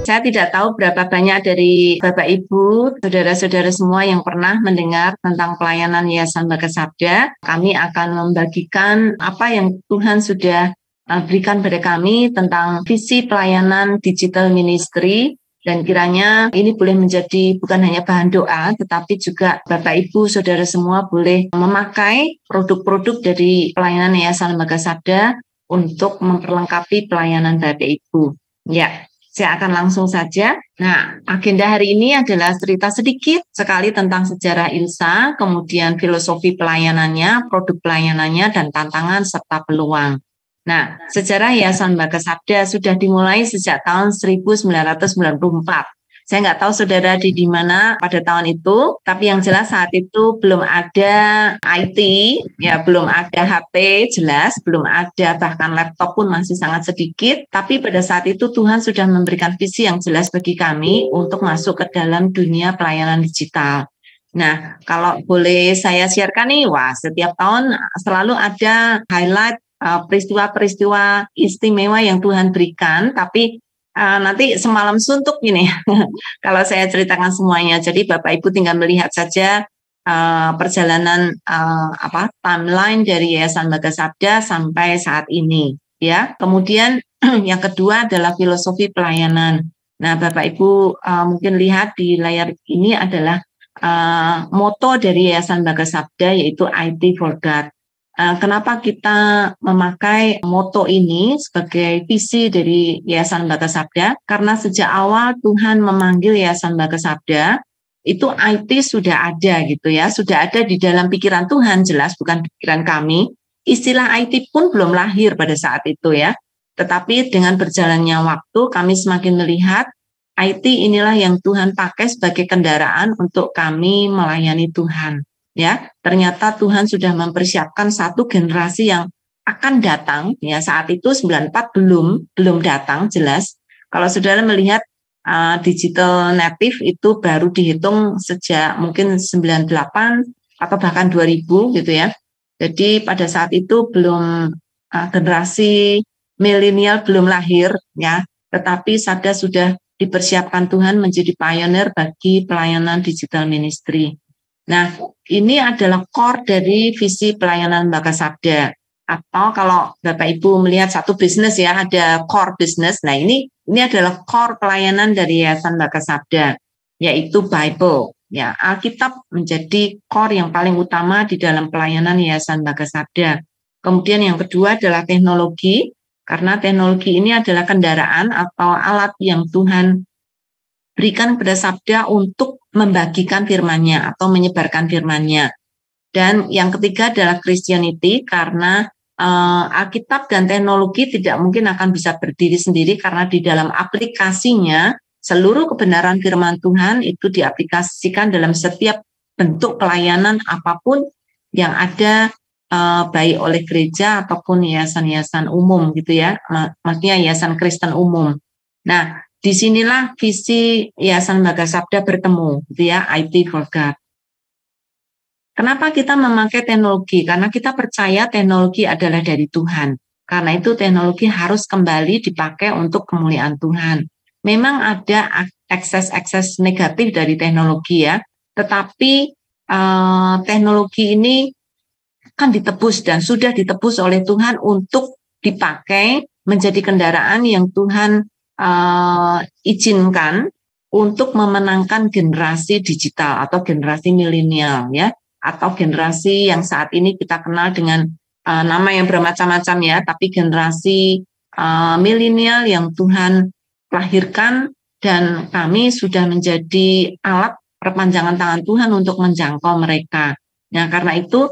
Saya tidak tahu berapa banyak dari Bapak Ibu, saudara-saudara semua yang pernah mendengar tentang pelayanan Yayasan Bagas Sabda. Kami akan membagikan apa yang Tuhan sudah berikan pada kami tentang visi pelayanan digital ministry. Dan kiranya ini boleh menjadi bukan hanya bahan doa, tetapi juga Bapak Ibu, saudara semua boleh memakai produk-produk dari pelayanan Yayasan Bagas Sabda untuk memperlengkapi pelayanan Bapak Ibu. Ya. Saya akan langsung saja. Nah, agenda hari ini adalah cerita sedikit sekali tentang sejarah ILSA, kemudian filosofi pelayanannya, produk pelayanannya, dan tantangan serta peluang. Nah, sejarah Yayasan Bagas Sabda sudah dimulai sejak tahun 1994. Saya nggak tahu saudara di mana pada tahun itu, tapi yang jelas saat itu belum ada IT, ya belum ada HP jelas, belum ada bahkan laptop pun masih sangat sedikit. Tapi pada saat itu Tuhan sudah memberikan visi yang jelas bagi kami untuk masuk ke dalam dunia pelayanan digital. Nah, kalau boleh saya sharekan nih, setiap tahun selalu ada highlight peristiwa-peristiwa istimewa yang Tuhan berikan, tapi nanti semalam suntuk gini kalau saya ceritakan semuanya. Jadi Bapak Ibu tinggal melihat saja perjalanan timeline dari Yayasan Bagas Sabda sampai saat ini, ya. Kemudian yang kedua adalah filosofi pelayanan. Nah, Bapak Ibu mungkin lihat di layar ini adalah moto dari Yayasan Bagas Sabda, yaitu IT for God. Kenapa kita memakai moto ini sebagai visi dari Yayasan Bagas Sabda? Karena sejak awal Tuhan memanggil Yayasan Bagas Sabda, itu IT sudah ada gitu ya, sudah ada di dalam pikiran Tuhan, jelas bukan pikiran kami. Istilah IT pun belum lahir pada saat itu ya. Tetapi dengan berjalannya waktu kami semakin melihat IT inilah yang Tuhan pakai sebagai kendaraan untuk kami melayani Tuhan. Ya, ternyata Tuhan sudah mempersiapkan satu generasi yang akan datang. Ya, saat itu 94 belum datang jelas. Kalau saudara melihat digital native itu baru dihitung sejak mungkin 98 atau bahkan 2000 gitu ya. Jadi pada saat itu belum generasi milenial belum lahir ya, tetapi Sabda sudah dipersiapkan Tuhan menjadi pioneer bagi pelayanan digital ministry. Nah, ini adalah core dari visi pelayanan Bagas Sabda. Atau kalau Bapak Ibu melihat satu bisnis ya, ada core bisnis. Nah, ini adalah core pelayanan dari Yayasan Bagas Sabda, yaitu Bible. Ya, Alkitab menjadi core yang paling utama di dalam pelayanan Yayasan Bagas Sabda. Kemudian yang kedua adalah teknologi, karena teknologi ini adalah kendaraan atau alat yang Tuhan berikan kepada Sabda untuk membagikan firman-Nya atau menyebarkan firman-Nya. Dan yang ketiga adalah Christianity, karena Alkitab dan teknologi tidak mungkin akan bisa berdiri sendiri, karena di dalam aplikasinya seluruh kebenaran firman Tuhan itu diaplikasikan dalam setiap bentuk pelayanan apapun yang ada, baik oleh gereja ataupun yayasan-yayasan umum gitu ya, maksudnya yayasan Kristen umum. Nah, disinilah visi Yayasan Bagas Sabda bertemu, gitu ya, IT for God. Kenapa kita memakai teknologi? Karena kita percaya teknologi adalah dari Tuhan. Karena itu teknologi harus kembali dipakai untuk kemuliaan Tuhan. Memang ada akses negatif dari teknologi ya, tetapi teknologi ini kan ditebus dan sudah ditebus oleh Tuhan untuk dipakai menjadi kendaraan yang Tuhan izinkan untuk memenangkan generasi digital atau generasi milenial ya, atau generasi yang saat ini kita kenal dengan nama yang bermacam-macam ya, tapi generasi milenial yang Tuhan lahirkan, dan kami sudah menjadi alat perpanjangan tangan Tuhan untuk menjangkau mereka. Nah, karena itu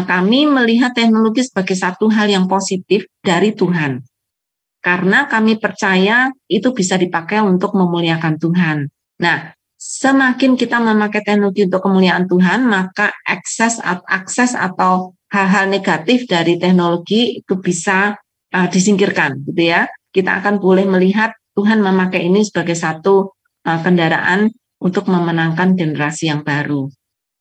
kami melihat teknologi sebagai satu hal yang positif dari Tuhan. Karena kami percaya itu bisa dipakai untuk memuliakan Tuhan. Nah, semakin kita memakai teknologi untuk kemuliaan Tuhan, maka akses atau hal-hal negatif dari teknologi itu bisa disingkirkan, gitu ya. Kita akan boleh melihat Tuhan memakai ini sebagai satu kendaraan untuk memenangkan generasi yang baru.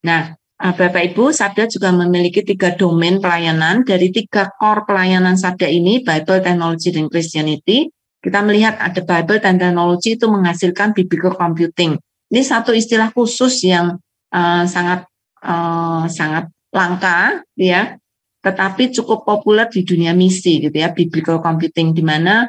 Nah, Bapak Ibu, Sabda juga memiliki 3 domain pelayanan. Dari 3 core pelayanan Sabda ini, Bible, Technology, dan Christianity, kita melihat ada Bible dan teknologi itu menghasilkan biblical computing. Ini satu istilah khusus yang sangat langka, ya, tetapi cukup populer di dunia misi, gitu ya, biblical computing, di mana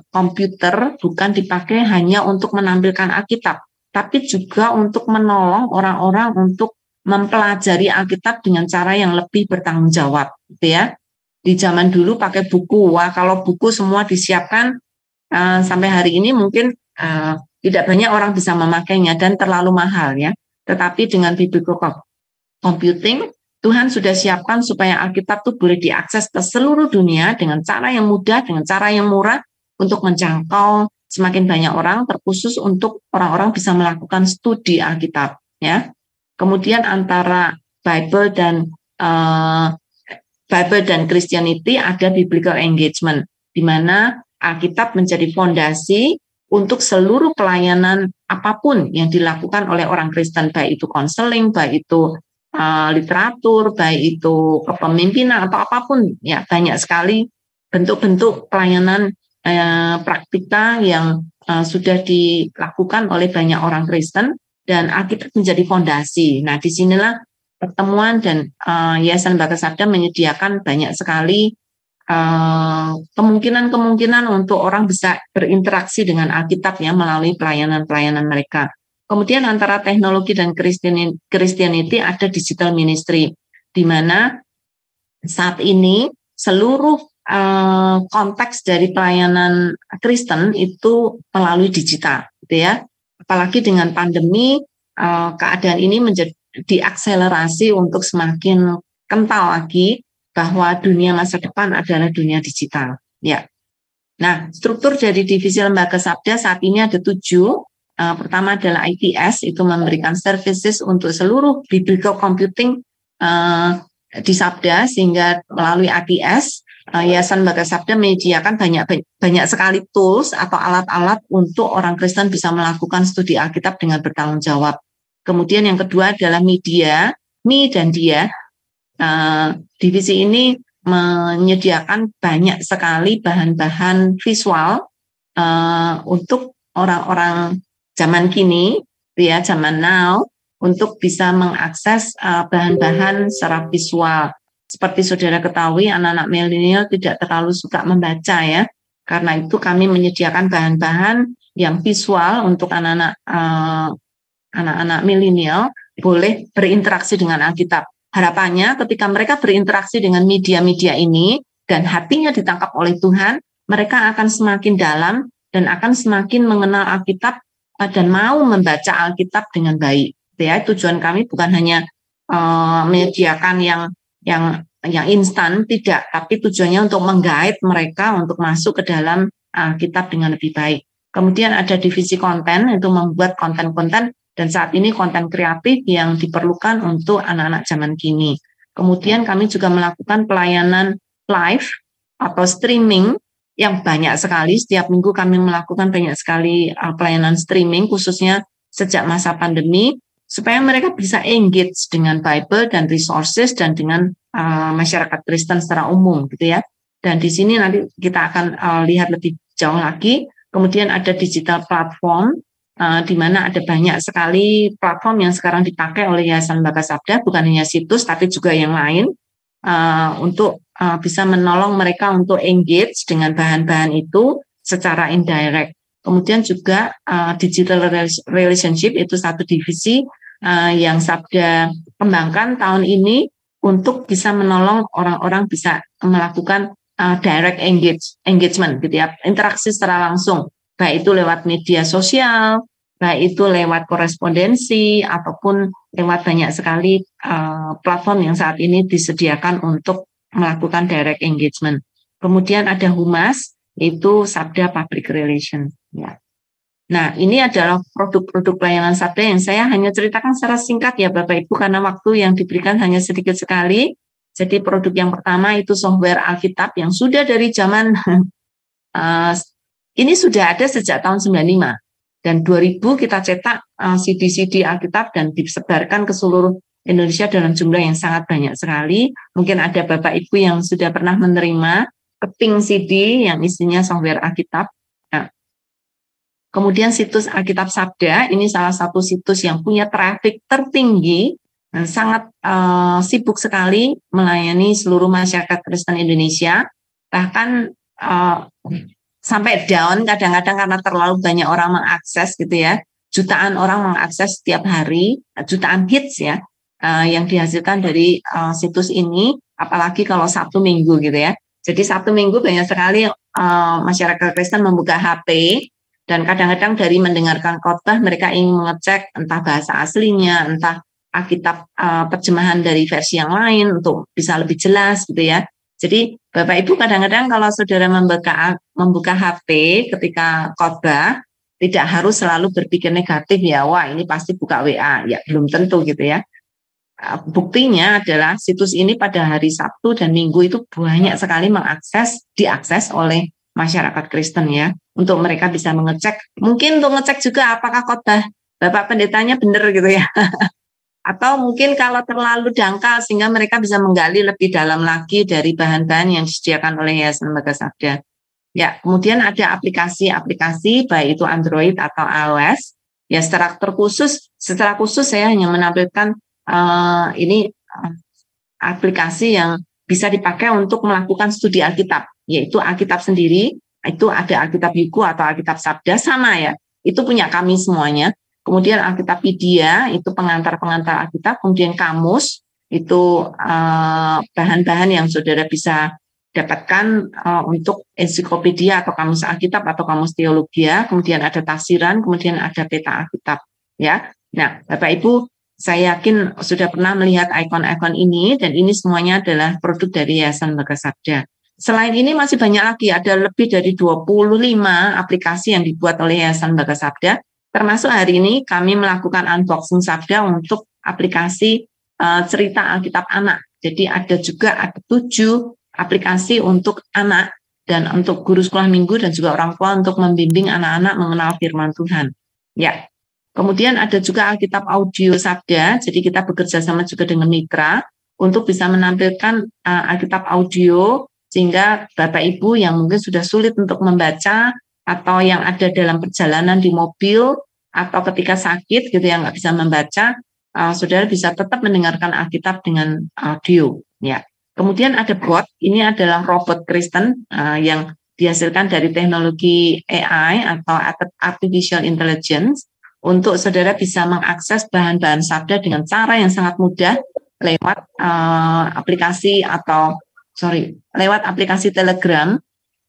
komputer bukan dipakai hanya untuk menampilkan Alkitab, tapi juga untuk menolong orang-orang untuk mempelajari Alkitab dengan cara yang lebih bertanggung jawab, gitu ya. Di zaman dulu pakai buku, wah kalau buku semua disiapkan sampai hari ini mungkin tidak banyak orang bisa memakainya dan terlalu mahal, ya. Tetapi dengan biblical computing, Tuhan sudah siapkan supaya Alkitab itu boleh diakses ke seluruh dunia dengan cara yang mudah, dengan cara yang murah untuk menjangkau semakin banyak orang, terkhusus untuk orang-orang bisa melakukan studi Alkitab, ya. Kemudian antara Bible dan Christianity ada biblical engagement, di mana Alkitab menjadi fondasi untuk seluruh pelayanan apapun yang dilakukan oleh orang Kristen, baik itu konseling, baik itu literatur, baik itu kepemimpinan atau apapun, ya, banyak sekali bentuk-bentuk pelayanan praktika yang sudah dilakukan oleh banyak orang Kristen dan Alkitab menjadi fondasi. Nah, disinilah pertemuan dan Yayasan Lembaga Sabda menyediakan banyak sekali kemungkinan untuk orang bisa berinteraksi dengan Alkitab, ya, melalui pelayanan-pelayanan mereka. Kemudian antara teknologi dan Christianity ada digital ministry, di mana saat ini seluruh konteks dari pelayanan Kristen itu melalui digital, gitu ya. Apalagi dengan pandemi, keadaan ini menjadi diakselerasi untuk semakin kental lagi bahwa dunia masa depan adalah dunia digital, ya. Nah, struktur dari divisi Lembaga Sabda saat ini ada 7. Pertama adalah IPS, itu memberikan services untuk seluruh biblical computing di Sabda, sehingga melalui IPS Yayasan Lembaga Sabda menyediakan banyak sekali tools atau alat-alat untuk orang Kristen bisa melakukan studi Alkitab dengan bertanggung jawab. Kemudian yang kedua adalah media, Mi dan Dia. Divisi ini menyediakan banyak sekali bahan-bahan visual untuk orang-orang zaman kini, ya, zaman now, untuk bisa mengakses bahan-bahan secara visual. Seperti saudara ketahui, anak-anak milenial tidak terlalu suka membaca, ya. Karena itu kami menyediakan bahan-bahan yang visual untuk anak-anak milenial boleh berinteraksi dengan Alkitab. Harapannya ketika mereka berinteraksi dengan media-media ini dan hatinya ditangkap oleh Tuhan, mereka akan semakin dalam dan akan semakin mengenal Alkitab dan mau membaca Alkitab dengan baik. Ya, tujuan kami bukan hanya menyediakan yang instan, tidak, tapi tujuannya untuk menggait mereka untuk masuk ke dalam Alkitab dengan lebih baik. Kemudian ada divisi konten, itu membuat konten-konten, dan saat ini konten kreatif yang diperlukan untuk anak-anak zaman kini. Kemudian kami juga melakukan pelayanan live atau streaming yang banyak sekali. Setiap minggu kami melakukan banyak sekali pelayanan streaming, khususnya sejak masa pandemi, supaya mereka bisa engage dengan Bible dan resources dan dengan masyarakat Kristen secara umum, gitu ya. Dan di sini nanti kita akan lihat lebih jauh lagi. Kemudian ada digital platform, di mana ada banyak sekali platform yang sekarang dipakai oleh Yayasan Lembaga Sabda, bukan hanya situs tapi juga yang lain, untuk bisa menolong mereka untuk engage dengan bahan-bahan itu secara indirect. Kemudian juga digital relationship, itu satu divisi yang Sabda kembangkan tahun ini untuk bisa menolong orang-orang bisa melakukan direct engagement, gitu ya, interaksi secara langsung, baik itu lewat media sosial, baik itu lewat korespondensi, ataupun lewat banyak sekali platform yang saat ini disediakan untuk melakukan direct engagement. Kemudian ada Humas, itu Sabda Public Relation. Ya. Nah, ini adalah produk-produk pelayanan Sabda yang saya hanya ceritakan secara singkat, ya Bapak Ibu, karena waktu yang diberikan hanya sedikit sekali. Jadi produk yang pertama itu software Alkitab yang sudah dari zaman ini sudah ada sejak tahun 95. Dan 2000 kita cetak CD-CD Alkitab dan disebarkan ke seluruh Indonesia dalam jumlah yang sangat banyak sekali. Mungkin ada Bapak Ibu yang sudah pernah menerima keping CD yang isinya software Alkitab. Nah, kemudian situs Alkitab Sabda, ini salah satu situs yang punya traffic tertinggi dan sangat sibuk sekali melayani seluruh masyarakat Kristen Indonesia. Bahkan sampai down kadang-kadang karena terlalu banyak orang mengakses gitu ya. Jutaan orang mengakses setiap hari, jutaan hits ya, yang dihasilkan dari situs ini, apalagi kalau Sabtu Minggu gitu ya. Jadi Sabtu Minggu banyak sekali masyarakat Kristen membuka HP, dan kadang-kadang dari mendengarkan khotbah mereka ingin mengecek entah bahasa aslinya, entah Alkitab terjemahan dari versi yang lain untuk bisa lebih jelas gitu ya. Jadi Bapak Ibu kadang-kadang kalau saudara membuka HP ketika khotbah, tidak harus selalu berpikir negatif ya, wah ini pasti buka WA, ya belum tentu gitu ya. Buktinya adalah situs ini pada hari Sabtu dan Minggu itu banyak sekali diakses oleh masyarakat Kristen ya, untuk mereka bisa mengecek, mungkin untuk ngecek juga apakah khotbah Bapak Pendetanya benar gitu ya. Atau mungkin kalau terlalu dangkal sehingga mereka bisa menggali lebih dalam lagi dari bahan-bahan yang disediakan oleh Yayasan Lembaga Sabda. Ya, kemudian ada aplikasi-aplikasi baik itu Android atau iOS. Ya, secara khusus saya hanya menampilkan aplikasi yang bisa dipakai untuk melakukan studi Alkitab, yaitu Alkitab sendiri, itu ada Alkitab Yugo atau Alkitab Sabda sama ya, itu punya kami semuanya. Kemudian Alkitapedia itu pengantar-pengantar Alkitab, kemudian kamus itu bahan-bahan yang saudara bisa dapatkan untuk ensiklopedia atau kamus Alkitab atau kamus teologia, kemudian ada tafsiran, kemudian ada peta Alkitab ya. Nah, Bapak Ibu, saya yakin sudah pernah melihat ikon-ikon ini, dan ini semuanya adalah produk dari Yayasan Lembaga Sabda. Selain ini masih banyak lagi, ada lebih dari 25 aplikasi yang dibuat oleh Yayasan Lembaga Sabda, termasuk hari ini kami melakukan unboxing Sabda untuk aplikasi cerita Alkitab anak. Jadi ada 7 aplikasi untuk anak dan untuk guru sekolah minggu dan juga orang tua untuk membimbing anak-anak mengenal firman Tuhan. Ya. Kemudian ada juga Alkitab audio Sabda, jadi kita bekerja sama juga dengan mitra untuk bisa menampilkan Alkitab audio, sehingga Bapak Ibu yang mungkin sudah sulit untuk membaca atau yang ada dalam perjalanan di mobil atau ketika sakit gitu yang nggak bisa membaca, saudara bisa tetap mendengarkan Alkitab dengan audio. Ya. Kemudian ada bot, ini adalah robot Kristen yang dihasilkan dari teknologi AI atau Artificial Intelligence, untuk saudara bisa mengakses bahan-bahan Sabda dengan cara yang sangat mudah lewat lewat aplikasi Telegram.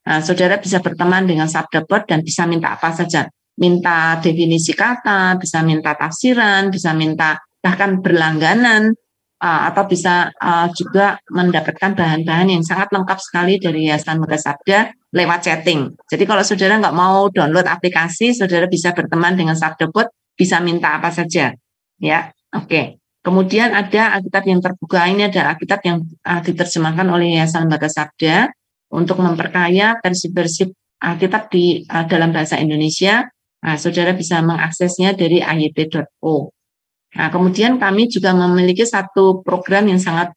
Nah, saudara bisa berteman dengan Sabda Bot dan bisa minta apa saja. Minta definisi kata, bisa minta tafsiran, bisa minta bahkan berlangganan, atau bisa juga mendapatkan bahan-bahan yang sangat lengkap sekali dari Yayasan Lembaga Sabda lewat chatting. Jadi kalau saudara nggak mau download aplikasi, saudara bisa berteman dengan Sabda Bot, bisa minta apa saja. Ya, oke. Kemudian ada Alkitab yang terbuka, ini ada Alkitab yang diterjemahkan oleh Yayasan Lembaga Sabda untuk memperkaya versi-versi Alkitab di dalam bahasa Indonesia. Nah, saudara bisa mengaksesnya dari ayp.o. Nah, kemudian kami juga memiliki satu program yang sangat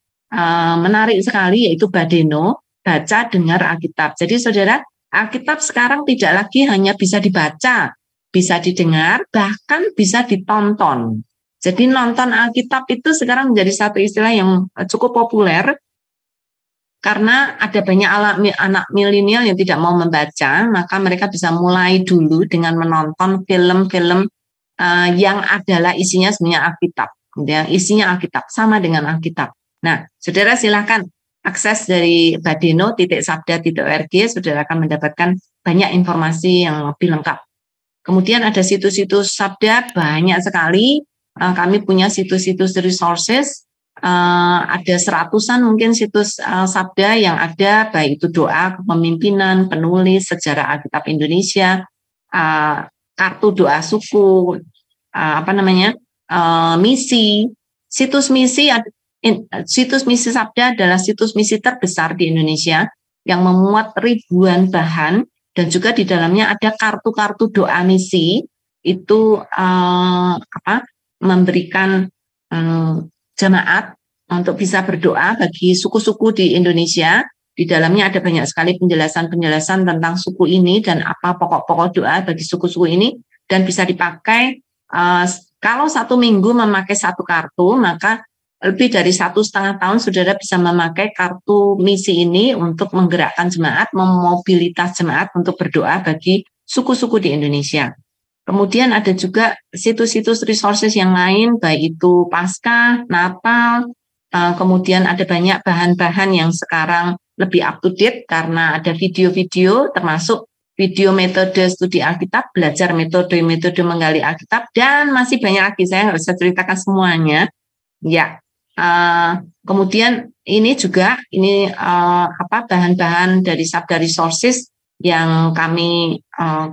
menarik sekali, yaitu Badeno, baca dengar Alkitab. Jadi saudara, Alkitab sekarang tidak lagi hanya bisa dibaca, bisa didengar, bahkan bisa ditonton. Jadi nonton Alkitab itu sekarang menjadi satu istilah yang cukup populer, karena ada banyak anak milenial yang tidak mau membaca, maka mereka bisa mulai dulu dengan menonton film-film yang adalah isinya sebenarnya Alkitab, yang isinya Alkitab, sama dengan Alkitab. Nah, saudara silakan akses dari badeno.sabda.org, saudara akan mendapatkan banyak informasi yang lebih lengkap. Kemudian ada situs-situs Sabda banyak sekali. Kami punya situs-situs resources, ada 100-an mungkin situs Sabda yang ada, baik itu doa, kepemimpinan, penulis, sejarah Alkitab Indonesia, kartu doa suku, misi. Situs misi Sabda adalah situs misi terbesar di Indonesia yang memuat ribuan bahan, dan juga di dalamnya ada kartu-kartu doa misi, itu memberikan jemaat untuk bisa berdoa bagi suku-suku di Indonesia, Di dalamnya ada banyak sekali penjelasan-penjelasan tentang suku ini dan apa pokok-pokok doa bagi suku-suku ini, dan bisa dipakai kalau 1 minggu memakai 1 kartu, maka lebih dari 1,5 tahun saudara bisa memakai kartu misi ini untuk menggerakkan jemaat, memobilitas jemaat untuk berdoa bagi suku-suku di Indonesia. Kemudian ada juga situs-situs resources yang lain, baik itu Paskah, Natal, kemudian ada banyak bahan-bahan yang sekarang lebih up to date karena ada video-video, termasuk video metode studi Alkitab, belajar metode-metode menggali Alkitab, dan masih banyak lagi, saya nggak bisa ceritakan semuanya. Ya, kemudian ini juga bahan-bahan dari Sabda Resources yang kami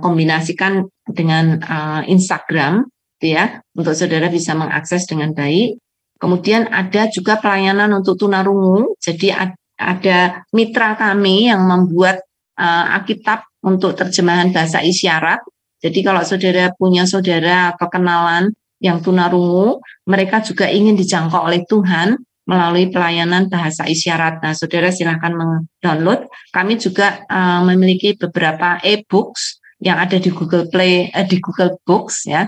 kombinasikan dengan Instagram, ya, untuk saudara bisa mengakses dengan baik. Kemudian ada juga pelayanan untuk tunarungu, jadi ada mitra kami yang membuat Alkitab untuk terjemahan bahasa isyarat. Jadi kalau saudara punya saudara atau kenalan yang tunarungu, mereka juga ingin dijangkau oleh Tuhan melalui pelayanan bahasa isyarat. Nah, saudara silahkan mendownload. Kami juga memiliki beberapa e-books yang ada di Google Play, di Google Books, ya,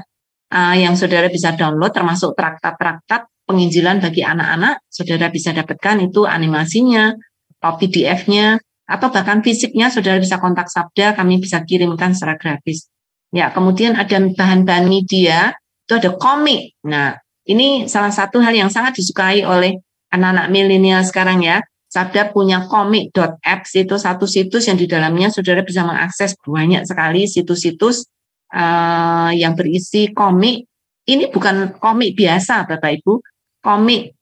yang saudara bisa download, termasuk traktat-traktat penginjilan bagi anak-anak. Saudara bisa dapatkan itu animasinya, atau PDF-nya, atau bahkan fisiknya. Saudara bisa kontak Sabda, kami bisa kirimkan secara gratis. Ya, kemudian ada bahan-bahan media, itu ada komik. Nah, ini salah satu hal yang sangat disukai oleh anak-anak milenial sekarang, ya. Sabda punya komik.apps, itu satu situs yang di dalamnya saudara bisa mengakses banyak sekali situs-situs yang berisi komik. Ini bukan komik biasa, Bapak Ibu, komik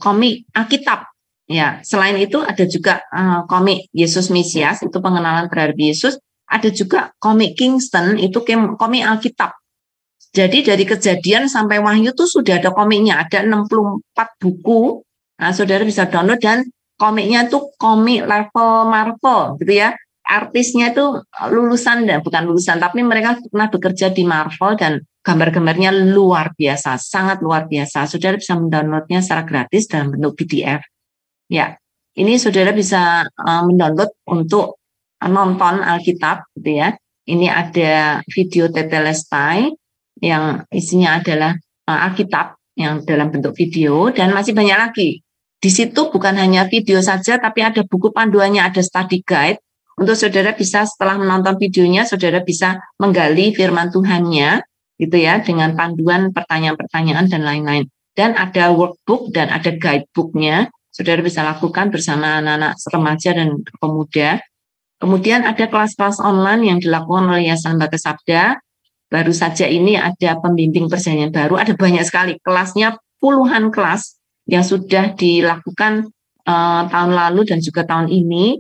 komik Alkitab. Ya, selain itu ada juga komik Yesus Mesias, itu pengenalan terhadap Yesus. Ada juga komik Kingston, itu komik Alkitab. Jadi dari Kejadian sampai Wahyu itu sudah ada komiknya, ada 64 buku. Nah, saudara bisa download, dan komiknya itu komik level Marvel, gitu ya. Artisnya itu bukan lulusan, tapi mereka pernah bekerja di Marvel, dan gambar-gambarnya luar biasa, sangat luar biasa. Saudara bisa mendownloadnya secara gratis dalam bentuk PDF. Ya, ini saudara bisa mendownload untuk nonton Alkitab, gitu ya. Ini ada video Tetelestai yang isinya adalah Alkitab yang dalam bentuk video, dan masih banyak lagi. Di situ bukan hanya video saja, tapi ada buku panduannya, ada study guide. Untuk saudara bisa setelah menonton videonya, saudara bisa menggali firman Tuhannya, gitu ya, dengan panduan pertanyaan-pertanyaan dan lain-lain. Dan ada workbook dan ada guidebooknya, saudara bisa lakukan bersama anak-anak remaja dan pemuda. Kemudian ada kelas-kelas online yang dilakukan oleh Yayasan Lembaga Sabda. Baru saja ini ada pembimbing perjanjian baru, ada banyak sekali kelasnya, puluhan kelas yang sudah dilakukan tahun lalu dan juga tahun ini.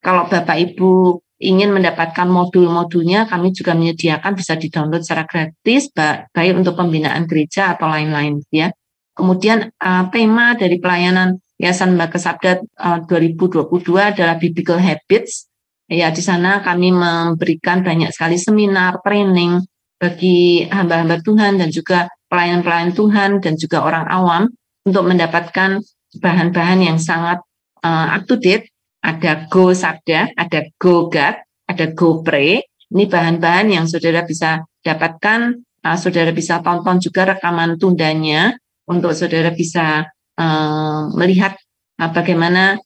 Kalau Bapak Ibu ingin mendapatkan modul-modulnya, kami juga menyediakan, bisa di-download secara gratis, baik untuk pembinaan gereja atau lain-lain, ya. Kemudian tema dari pelayanan Yayasan Lembaga Sabda 2022 adalah Biblical Habits. Ya, di sana kami memberikan banyak sekali seminar, training bagi hamba-hamba Tuhan dan juga pelayan-pelayan Tuhan dan juga orang awam untuk mendapatkan bahan-bahan yang sangat up to date. Ada Go Sabda, ada Go God, ada Go Pray. Ini bahan-bahan yang saudara bisa dapatkan, saudara bisa tonton juga rekaman tundanya untuk saudara bisa melihat bagaimana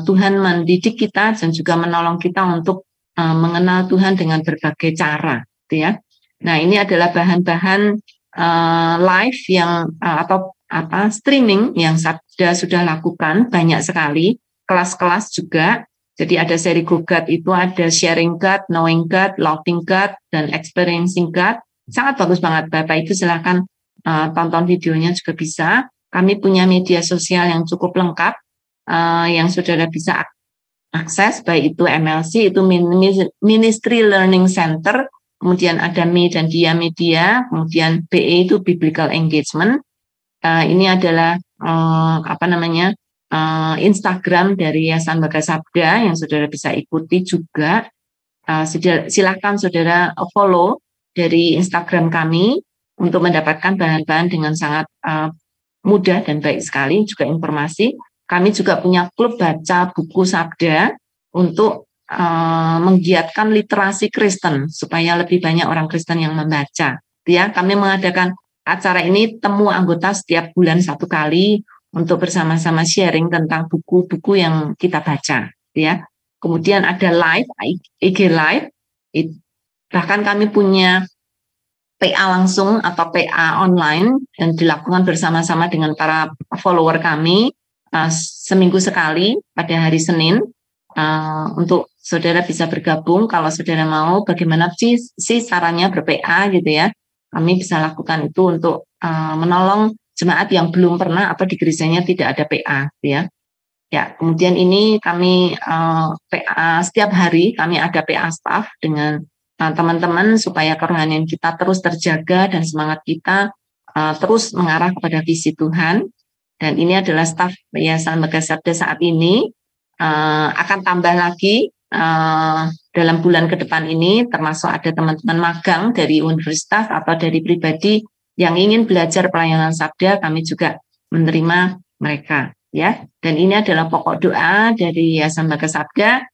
Tuhan mendidik kita dan juga menolong kita untuk mengenal Tuhan dengan berbagai cara, gitu ya. Nah, ini adalah bahan-bahan live yang atau streaming yang Sabda sudah lakukan banyak sekali, kelas-kelas juga. Jadi ada seri Go God, itu ada Sharing God, Knowing God, Loving God, dan Experiencing God. Sangat bagus banget, Bapak Ibu silahkan tonton videonya juga bisa. Kami punya media sosial yang cukup lengkap, yang saudara bisa akses, baik itu MLC, itu Ministry Learning Center, kemudian ada Me dan Dia Media, kemudian BE itu Biblical Engagement. Ini adalah Instagram dari Yayasan Lembaga Sabda yang saudara bisa ikuti juga. Silakan saudara follow dari Instagram kami untuk mendapatkan bahan-bahan dengan sangat mudah dan baik sekali, juga informasi. Kami juga punya klub baca buku sabda untuk menggiatkan literasi Kristen supaya lebih banyak orang Kristen yang membaca. Ya, kami mengadakan acara ini temu anggota setiap bulan 1 kali untuk bersama-sama sharing tentang buku-buku yang kita baca. Ya, kemudian ada live, IG live. Bahkan kami punya PA langsung atau PA online yang dilakukan bersama-sama dengan para follower kami seminggu sekali pada hari Senin. Untuk saudara bisa bergabung kalau saudara mau, bagaimana sih caranya ber-PA gitu ya. Kami bisa lakukan itu untuk menolong jemaat yang belum pernah atau di gerejanya tidak ada PA gitu ya. Ya, kemudian ini kami PA setiap hari kami ada PA staff dengan teman-teman supaya kerohanian kita terus terjaga dan semangat kita terus mengarah kepada visi Tuhan. Dan ini adalah staf Yayasan Lembaga Sabda saat ini. Akan tambah lagi dalam bulan ke depan ini, termasuk ada teman-teman magang dari universitas atau dari pribadi yang ingin belajar pelayanan sabda, kami juga menerima mereka, ya. Dan ini adalah pokok doa dari Yayasan Lembaga Sabda